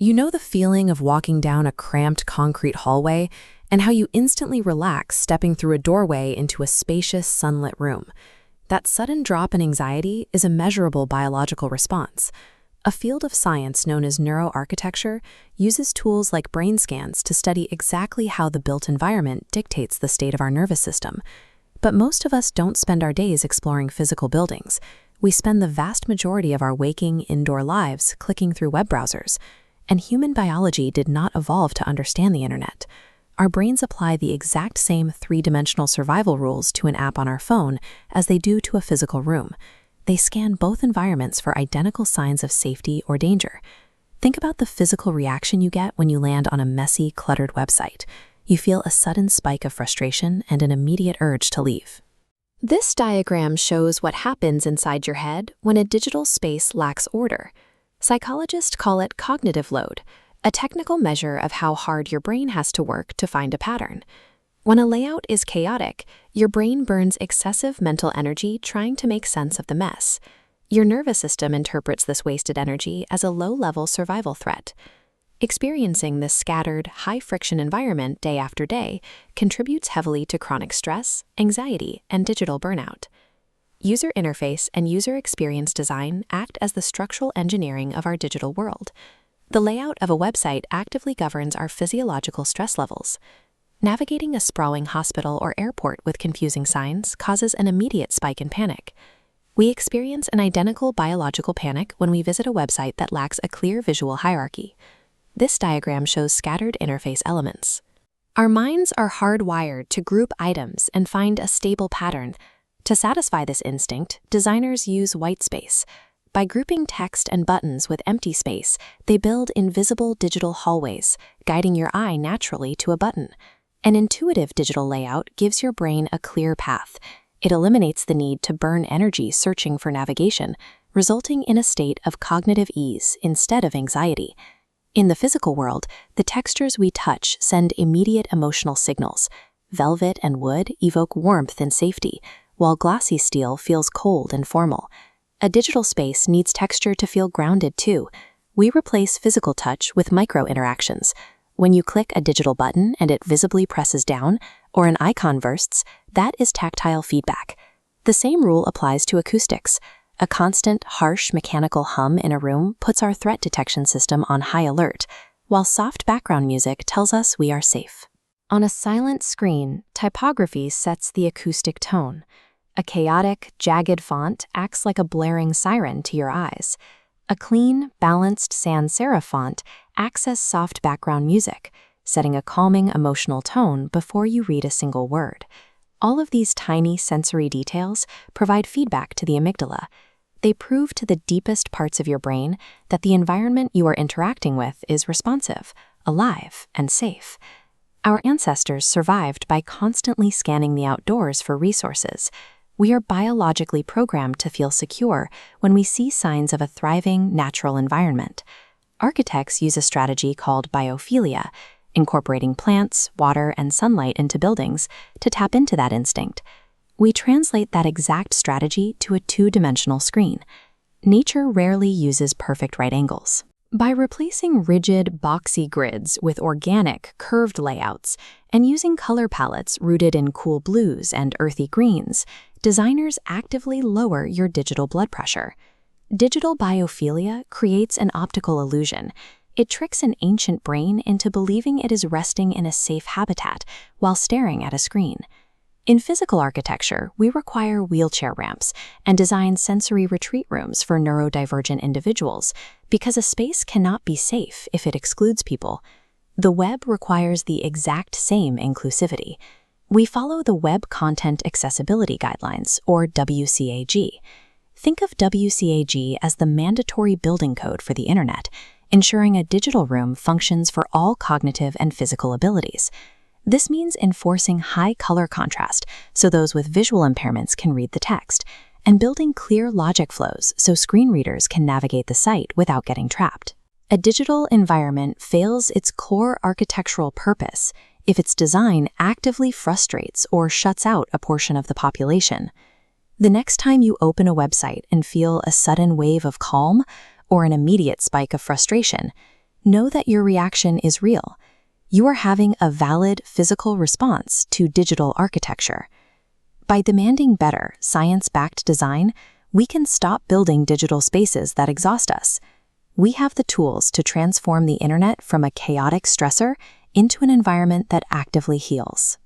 You know the feeling of walking down a cramped concrete hallway and how you instantly relax stepping through a doorway into a spacious, sunlit room. That sudden drop in anxiety is a measurable biological response. A field of science known as neuro-architecture uses tools like brain scans to study exactly how the built environment dictates the state of our nervous system. But most of us don't spend our days exploring physical buildings. We spend the vast majority of our waking, indoor lives clicking through web browsers. And human biology did not evolve to understand the internet. Our brains apply the exact same three-dimensional survival rules to an app on our phone as they do to a physical room. They scan both environments for identical signs of safety or danger. Think about the physical reaction you get when you land on a messy, cluttered website. You feel a sudden spike of frustration and an immediate urge to leave. This diagram shows what happens inside your head when a digital space lacks order. Psychologists call it cognitive load, a technical measure of how hard your brain has to work to find a pattern. When a layout is chaotic, your brain burns excessive mental energy trying to make sense of the mess. Your nervous system interprets this wasted energy as a low-level survival threat. Experiencing this scattered, high-friction environment day after day contributes heavily to chronic stress, anxiety, and digital burnout. User interface and user experience design act as the structural engineering of our digital world. The layout of a website actively governs our physiological stress levels. Navigating a sprawling hospital or airport with confusing signs causes an immediate spike in panic. We experience an identical biological panic when we visit a website that lacks a clear visual hierarchy. This diagram shows scattered interface elements. Our minds are hardwired to group items and find a stable pattern. To satisfy this instinct, designers use white space. By grouping text and buttons with empty space, they build invisible digital hallways, guiding your eye naturally to a button. An intuitive digital layout gives your brain a clear path. It eliminates the need to burn energy searching for navigation, resulting in a state of cognitive ease instead of anxiety. In the physical world, the textures we touch send immediate emotional signals. Velvet and wood evoke warmth and safety, while glossy steel feels cold and formal. A digital space needs texture to feel grounded too. We replace physical touch with micro-interactions. When you click a digital button and it visibly presses down, or an icon bursts, that is tactile feedback. The same rule applies to acoustics. A constant, harsh mechanical hum in a room puts our threat detection system on high alert, while soft background music tells us we are safe. On a silent screen, typography sets the acoustic tone. A chaotic, jagged font acts like a blaring siren to your eyes. A clean, balanced sans serif font acts as soft background music, setting a calming emotional tone before you read a single word. All of these tiny sensory details provide feedback to the amygdala. They prove to the deepest parts of your brain that the environment you are interacting with is responsive, alive, and safe. Our ancestors survived by constantly scanning the outdoors for resources. We are biologically programmed to feel secure when we see signs of a thriving, natural environment. Architects use a strategy called biophilia, incorporating plants, water, and sunlight into buildings to tap into that instinct. We translate that exact strategy to a two-dimensional screen. Nature rarely uses perfect right angles. By replacing rigid, boxy grids with organic, curved layouts and using color palettes rooted in cool blues and earthy greens, designers actively lower your digital blood pressure. Digital biophilia creates an optical illusion. It tricks an ancient brain into believing it is resting in a safe habitat while staring at a screen. In physical architecture, we require wheelchair ramps and design sensory retreat rooms for neurodivergent individuals because a space cannot be safe if it excludes people. The web requires the exact same inclusivity. We follow the Web Content Accessibility Guidelines, or WCAG. Think of WCAG as the mandatory building code for the internet, ensuring a digital room functions for all cognitive and physical abilities. This means enforcing high color contrast so those with visual impairments can read the text, and building clear logic flows so screen readers can navigate the site without getting trapped. A digital environment fails its core architectural purpose if its design actively frustrates or shuts out a portion of the population. The next time you open a website and feel a sudden wave of calm or an immediate spike of frustration, know that your reaction is real. You are having a valid physical response to digital architecture. By demanding better, science-backed design, we can stop building digital spaces that exhaust us. We have the tools to transform the internet from a chaotic stressor into an environment that actively heals.